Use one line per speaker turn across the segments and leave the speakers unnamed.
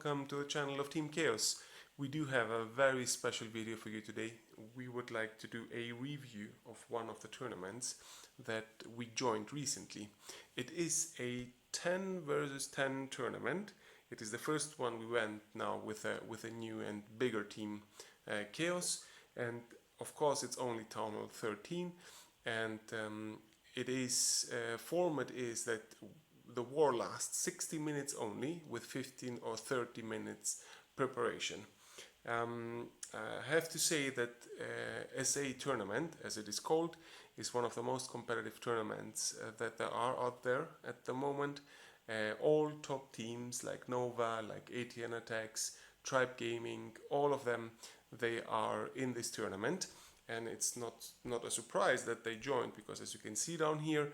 welcome to the channel of Team Chaos. We do have a very special video for you today. We would like to do a review of one of the tournaments that we joined recently. It is a 10 versus 10 tournament. It is the first one we went now with a new and bigger team, Chaos, and of course it's only Town Hall 13, and it is format is that the war lasts 60 minutes only, with 15 or 30 minutes preparation. I have to say that SA tournament, as it is called, is one of the most competitive tournaments that there are out there at the moment. All top teams like Nova, like ATN Attacks, Tribe Gaming, all of them, they are in this tournament, and it's not a surprise that they joined, because as you can see down here,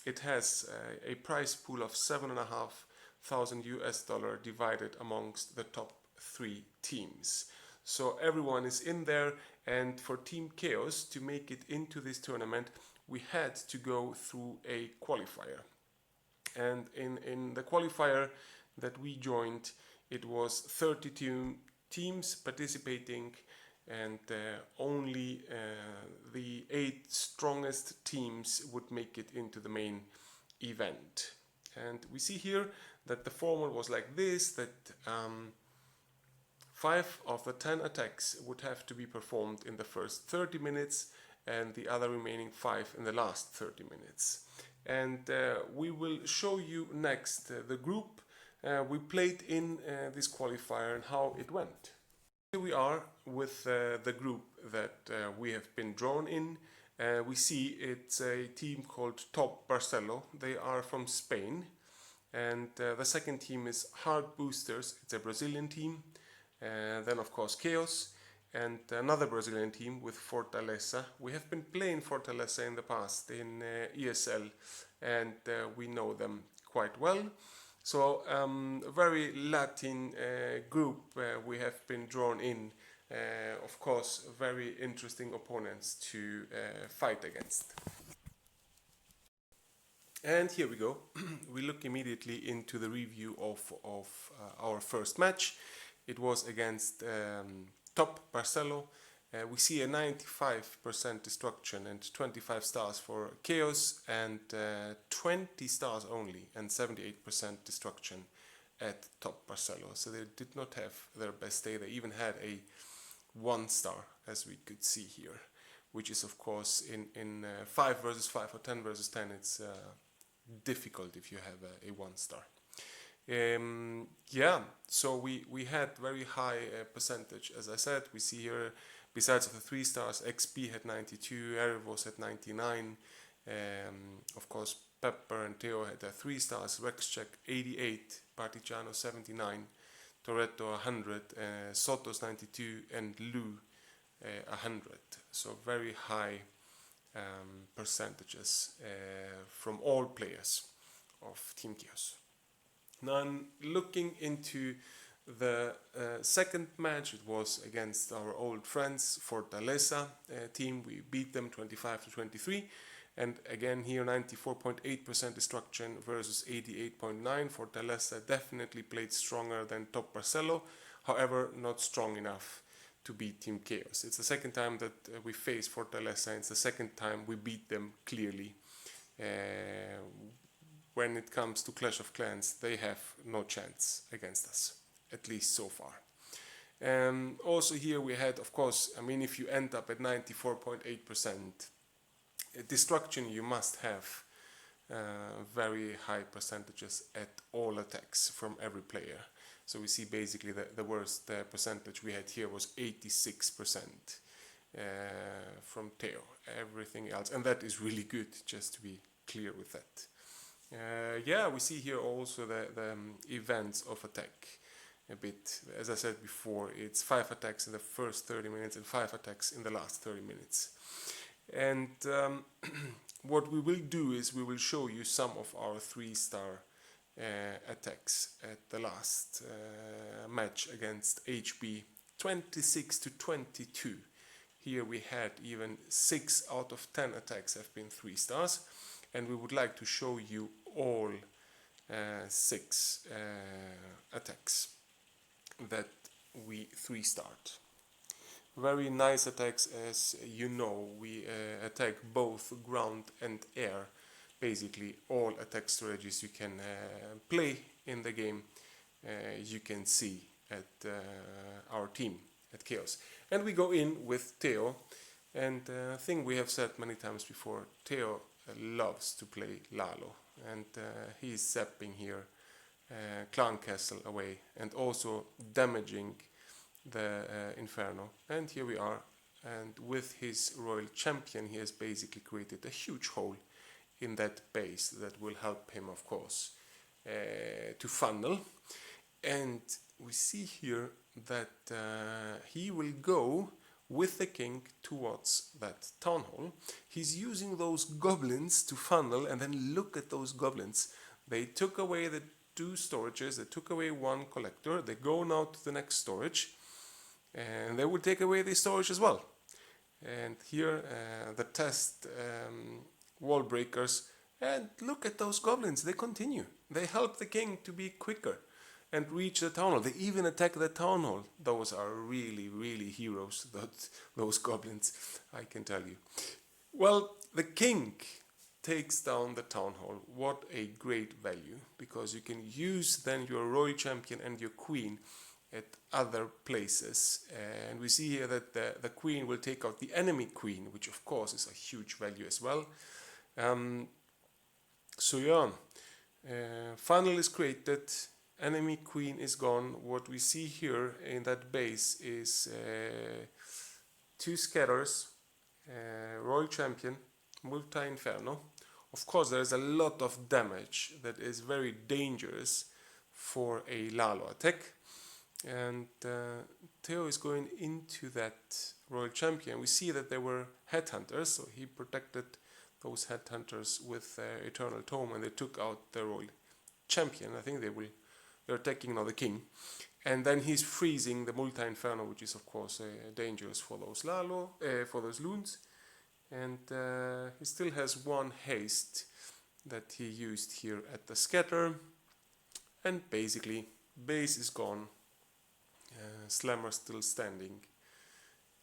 it has a prize pool of $7,500 divided amongst the top 3 teams. So everyone is in there, and for Team Chaos to make it into this tournament, we had to go through a qualifier. And in the qualifier that we joined, it was 32 teams participating, and only the 8 strongest teams would make it into the main event. And we see here that the format was like this, that 5 of the 10 attacks would have to be performed in the first 30 minutes, and the other remaining 5 in the last 30 minutes. And we will show you next the group we played in this qualifier and how it went. Here we are with the group that we have been drawn in. We see it's a team called Top Barcelo. They are from Spain. And the second team is Hard Boosters. It's a Brazilian team. Then of course Chaos, and another Brazilian team with Fortaleza. We have been playing Fortaleza in the past in ESL, and we know them quite well. So a very Latin group we have been drawn in. Of course, very interesting opponents to fight against. And here we go. We look immediately into the review of our first match. It was against Top Barcelo. We see a 95% destruction and 25 stars for Chaos, and 20 stars only and 78% destruction at Top Barcelo. So they did not have their best day. They even had a 1 star, as we could see here, which is of course in 5 versus 5 or 10 versus 10, it's difficult if you have a 1 star. Yeah, so we had very high percentage. As I said, we see here, besides the 3 stars, XP had 92, Erevos had 99, of course Pepper and Theo had 3 stars, Rexcheck 88, Partigiano 79, Toretto 100, Sotos 92, and Lou 100. So very high percentages from all players of Team Chaos. Now I'm looking into the second match. It was against our old friends Fortaleza team. We beat them 25-23, and again here 94.8% destruction versus 88.9. Fortaleza definitely played stronger than Top Barcelo, however not strong enough to beat Team Chaos. It's the second time that we face Fortaleza, and it's the second time we beat them clearly. When it comes to Clash of Clans, they have no chance against us, at least so far. Also here we had, of course, I mean, if you end up at 94.8% destruction, you must have very high percentages at all attacks from every player. So we see basically the worst percentage we had here was 86% from Theo. Everything else, and that is really good, just to be clear with that. Yeah, we see here also the events of attack a bit. As I said before, it's 5 attacks in the first 30 minutes and 5 attacks in the last 30 minutes. And what we will do is we will show you some of our 3-star attacks at the last match against HB, 26-22. Here we had even 6 out of 10 attacks have been 3 stars. And we would like to show you all 6 attacks that we 3-starred. Very nice attacks, as you know. We attack both ground and air. Basically all attack strategies you can play in the game you can see at our team at Chaos. And we go in with Theo, and I think we have said many times before, Theo loves to play Lalo, and he's zapping here Clan Castle away and also damaging the Inferno. And here we are, and with his Royal Champion he has basically created a huge hole in that base that will help him, of course, to funnel. And we see here that he will go with the king towards that town hall. He's using those goblins to funnel, and then look at those goblins. They took away the 2 storages, they took away 1 collector, they go now to the next storage, and they will take away the storage as well. And here the test wall breakers, and look at those goblins, they continue. They help the king to be quicker and reach the town hall. They even attack the town hall. Those are really, really heroes, those goblins, I can tell you. Well, the king takes down the town hall. What a great value, because you can use then your Royal Champion and your queen at other places. And we see here that the queen will take out the enemy queen, which of course is a huge value as well. So yeah, funnel is created, enemy queen is gone. What we see here in that base is 2 scatters, Royal Champion, multi-inferno. Of course there is a lot of damage that is very dangerous for a Lalo attack, and Theo is going into that Royal Champion. We see that there were headhunters, so he protected those headhunters with Eternal Tome, and they took out the Royal Champion. I think they're attacking now the king, and then he's freezing the multi-inferno, which is of course dangerous for those for those loons. And he still has 1 haste that he used here at the scatter, and basically base is gone. Slammer still standing.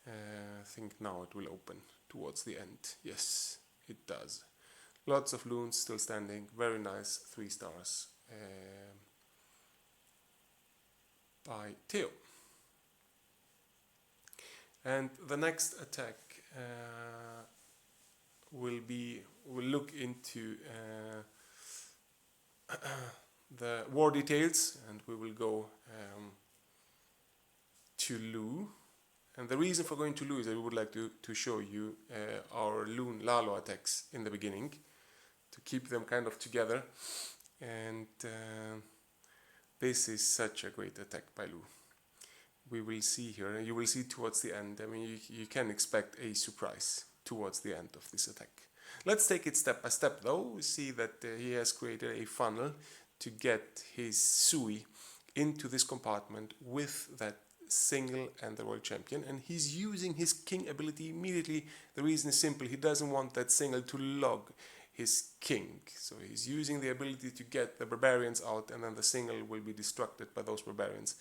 I think now it will open towards the end. Yes, it does. Lots of loons still standing. Very nice 3 stars by Theo. And the next attack we'll look into the war details, and we will go to Lu. And the reason for going to Lu is that we would like to show you our Loon Lalo attacks in the beginning, to keep them kind of together. And this is such a great attack by Lu. We will see here, and you will see towards the end. I mean, you can expect a surprise towards the end of this attack. Let's take it step by step though. We see that he has created a funnel to get his Sui into this compartment with that single and the Royal Champion, and he's using his king ability immediately. The reason is simple: he doesn't want that single to log his king, so he's using the ability to get the barbarians out, and then the single will be destructed by those barbarians.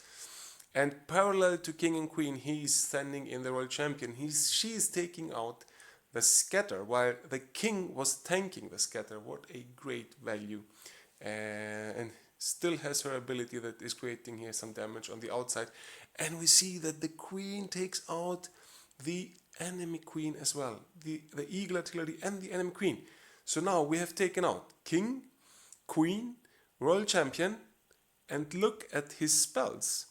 And parallel to king and queen, he's standing in the Royal Champion. She is taking out the scatter while the king was tanking the scatter. What a great value. And still has her ability that is creating here some damage on the outside. And we see that the queen takes out the enemy queen as well. The eagle artillery and the enemy queen. So now we have taken out king, queen, Royal Champion, and look at his spells.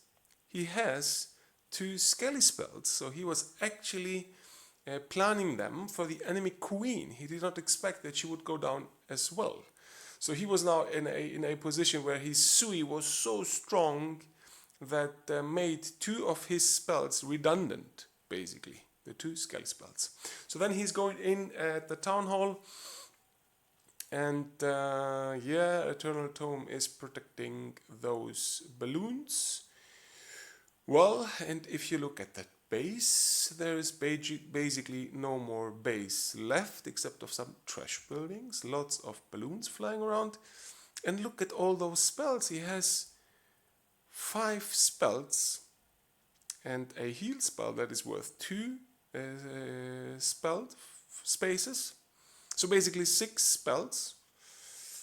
He has 2 skelly spells, so he was actually planning them for the enemy queen. He did not expect that she would go down as well. So he was now in a position where his Sui was so strong that made 2 of his spells redundant, basically, the 2 skelly spells. So then he's going in at the town hall, and yeah, Eternal Tome is protecting those balloons. Well, and if you look at that base, there is basically no more base left except of some trash buildings, lots of balloons flying around, And look at all those spells. He has 5 spells and a heal spell that is worth 2 spell spaces. So basically 6 spells.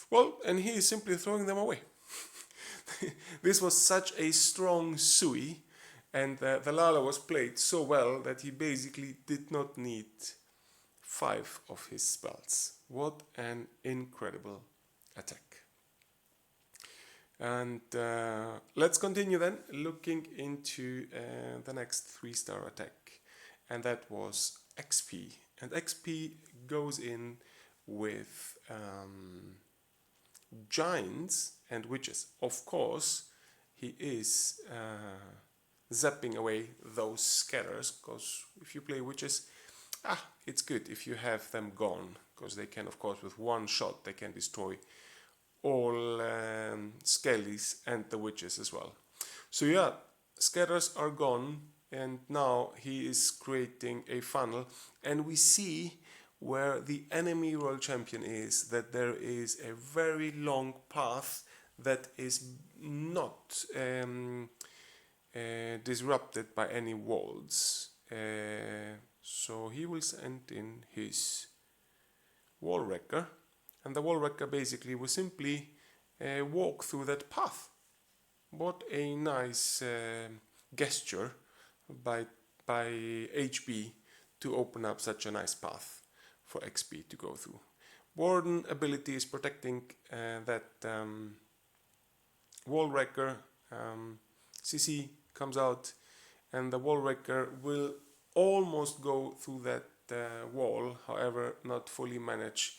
Well, and he is simply throwing them away. This was such a strong Sui, and the Lala was played so well that he basically did not need 5 of his spells. What an incredible attack. And let's continue then looking into the next 3-star attack, and that was XP. And XP goes in with giants and witches. Of course, he is zapping away those scatters, because if you play witches, it's good if you have them gone, because they can, of course, with one shot, they can destroy all skellies and the witches as well. So yeah, scatters are gone, and now he is creating a funnel, and we see where the enemy world champion is, that there is a very long path that is not disrupted by any walls. So he will send in his wall wrecker, and the wall wrecker basically will simply walk through that path. What a nice gesture by HB to open up such a nice path for XP to go through. Warden ability is protecting that wall wrecker. CC comes out, and the wall wrecker will almost go through that wall, however not fully manage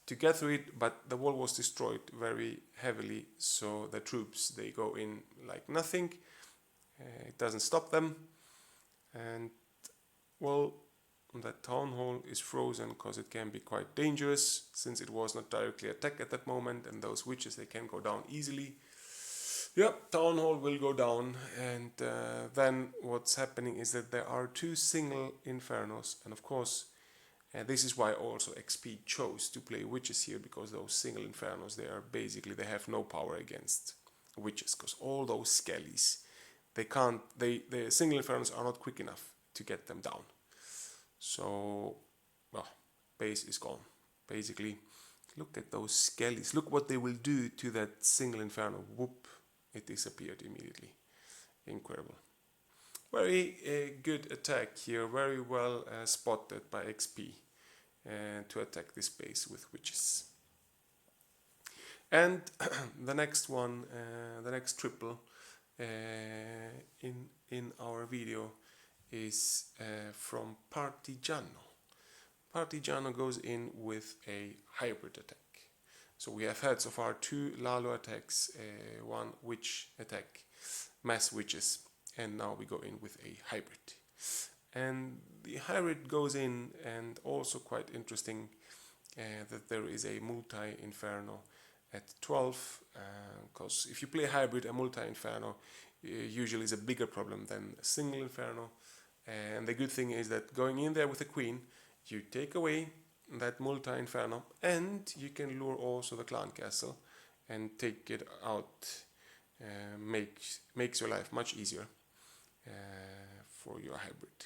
to get through it, but the wall was destroyed very heavily, so the troops, they go in like nothing. It doesn't stop them, and well, that town hall is frozen because it can be quite dangerous, since it was not directly attacked at that moment, and those witches, they can go down easily. Yeah, town hall will go down, and then what's happening is that there are 2 single infernos, and of course this is why also XP chose to play witches here, because those single infernos, they are basically, they have no power against witches, because all those skellies, they can't, the single infernos are not quick enough to get them down. So well, base is gone basically. Look at those skellies, look what they will do to that single inferno. Whoop, it disappeared immediately. Incredible. Very good attack here, very well spotted by XP to attack this base with witches. And the next one, the next triple in our video is from Partigiano. Partigiano goes in with a hybrid attack. So we have had so far 2 Lalo attacks, 1 witch attack, mass witches, and now we go in with a hybrid. And the hybrid goes in, and also quite interesting that there is a multi-inferno at 12, because if you play hybrid, a multi-inferno usually is a bigger problem than a single inferno. And the good thing is that going in there with a queen, you take away that multi-inferno, and you can lure also the clan castle and take it out. Makes your life much easier for your hybrid.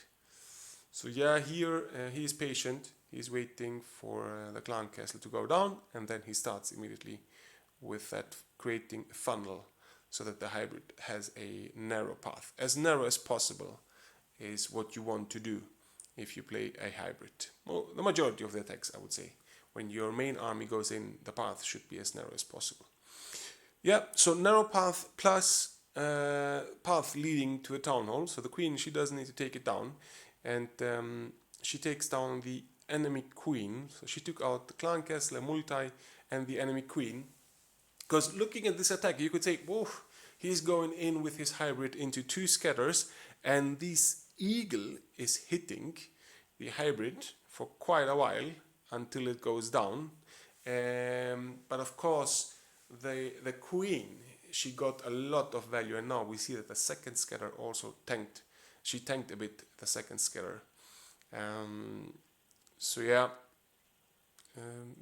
So yeah, here he is patient, he's waiting for the clan castle to go down, and then he starts immediately with that, creating a funnel so that the hybrid has a narrow path. As narrow as possible is what you want to do if you play a hybrid. Well, the majority of the attacks, I would say, when your main army goes in, the path should be as narrow as possible. Yeah, so narrow path plus path leading to a town hall. So the queen, she doesn't need to take it down, and she takes down the enemy queen. So she took out the clan castle, a multi, and the enemy queen. Because looking at this attack, you could say, whoa, he's going in with his hybrid into 2 scatters, and this eagle is hitting the hybrid for quite a while until it goes down. But of course, the queen, she got a lot of value, and now we see that the second scatter also tanked. She tanked a bit, the second scatter. So yeah,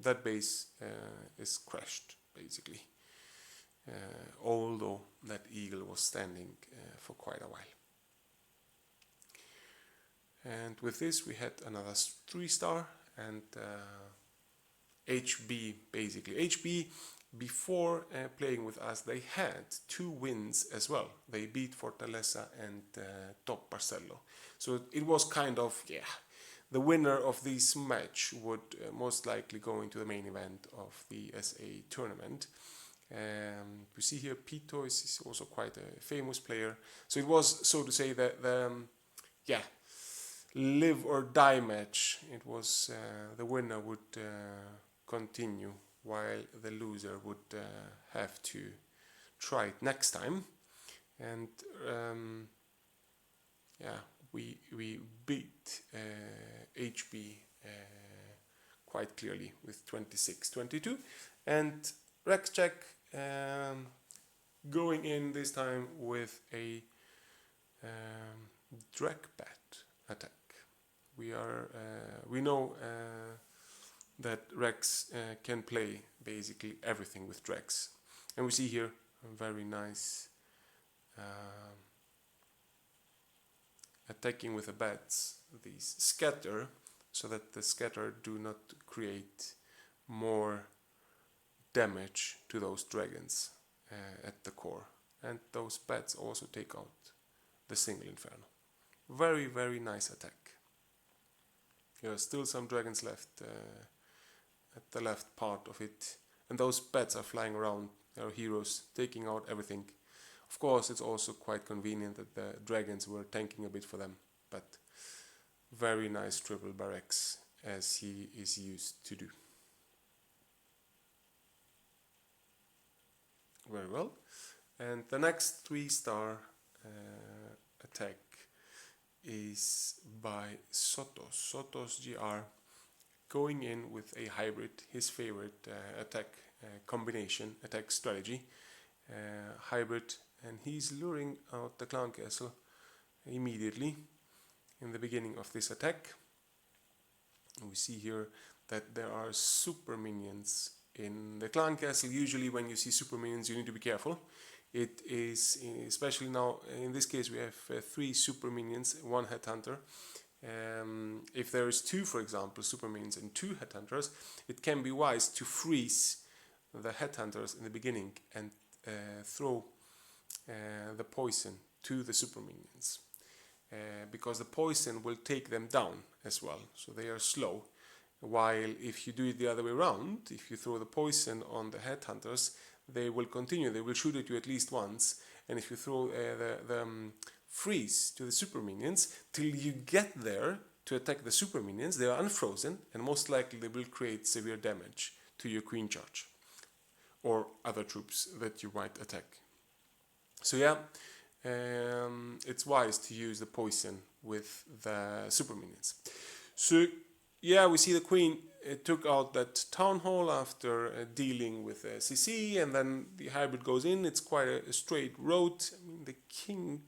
that base is crashed basically. although that eagle was standing for quite a while. And with this we had another 3-star, and HB basically. HB, before playing with us, they had 2 wins as well. They beat Fortaleza and Top Barcelo. So it was kind of, the winner of this match would most likely go into the main event of the SA tournament. We see here Pito is also quite a famous player. So it was, so to say, the live or die match. It was the winner would continue, while the loser would have to try it next time. And we beat HB quite clearly with 26-22. And Rexcheck going in this time with a Drekbat attack. We know that Rex can play basically everything with Drex, and we see here a very nice attacking with the bats, these scatter, so that the scatter do not create more damage to those dragons at the core, and those bats also take out the single inferno. Very, very nice attack. There are still some dragons left at the left part of it, and those bats are flying around. They are heroes, taking out everything. Of course, it's also quite convenient that the dragons were tanking a bit for them, but very nice triple by Rex, as he is used to do. Very well. And the next 3-star attack is by Sotos. Sotos GR going in with a hybrid, his favorite attack combination, attack strategy, hybrid, and he's luring out the Clan Castle immediately in the beginning of this attack. We see here that there are super minions in the Clan Castle. Usually when you see super minions you need to be careful. It is, especially now, in this case we have 3 super minions, 1 headhunter. If there is 2, for example, super minions and 2 headhunters, it can be wise to freeze the headhunters in the beginning and throw the poison to the super minions, because the poison will take them down as well, so they are slow. While if you do it the other way around, if you throw the poison on the headhunters, they will continue, they will shoot at you at least once, and if you throw the freeze to the super minions till you get there to attack the super minions, they are unfrozen, and most likely they will create severe damage to your queen charge or other troops that you might attack. So it's wise to use the poison with the super minions. So we see the queen took out that town hall after dealing with CC, and then the hybrid goes in. It's quite a straight road. I mean, the king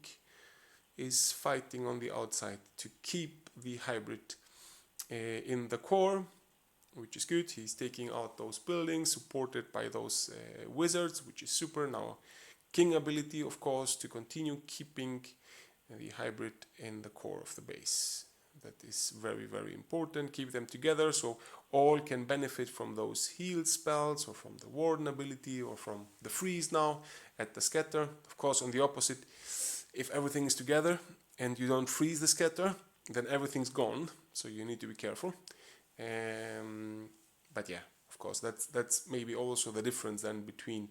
is fighting on the outside to keep the hybrid in the core, which is good. He's taking out those buildings supported by those wizards, which is super. Now king ability, of course, to continue keeping the hybrid in the core of the base. That is very, very important. Keep them together so all can benefit from those heal spells, or from the warden ability, or from the freeze now at the scatter. Of course, on the opposite, if everything is together and you don't freeze the scatter, then everything's gone, so you need to be careful. But of course, that's maybe also the difference then between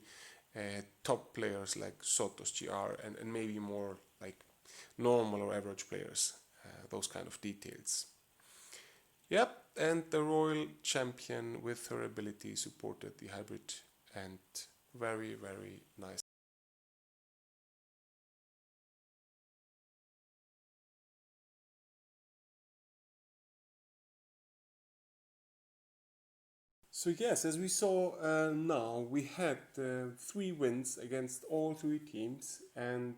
top players like Sotos GR and maybe more like normal or average players, those kind of details. And the royal champion with her ability supported the hybrid, and very, very nice. So yes, as we saw now, we had 3 wins against all 3 teams, and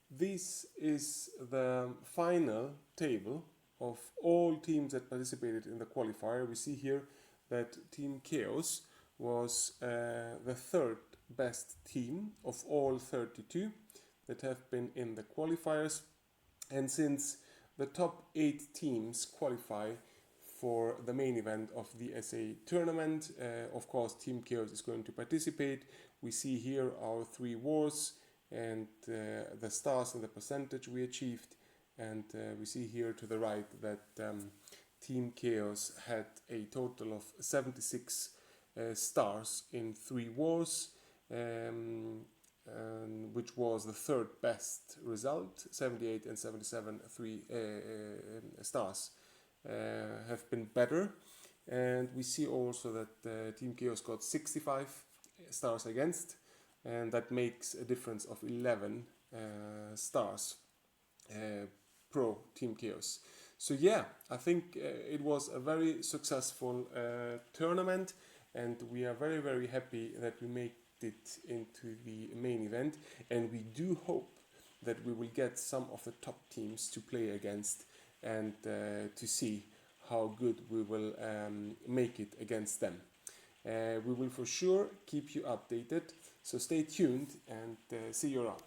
this is the final table of all teams that participated in the qualifier. We see here that Team Chaos was the 3rd best team of all 32 that have been in the qualifiers. And since the top 8 teams qualify for the main event of the SA tournament, of course Team Chaos is going to participate. We see here our 3 wars and the stars and the percentage we achieved, and we see here to the right that Team Chaos had a total of 76 stars in 3 wars, which was the 3rd best result. 78 and 77 stars have been better, and we see also that Team Chaos got 65 stars against, and that makes a difference of 11 stars pro Team Chaos. So yeah, I think it was a very successful tournament, and we are very, very happy that we made it into the main event, and we do hope that we will get some of the top teams to play against, and to see how good we will make it against them. We will for sure keep you updated, so stay tuned and see you around.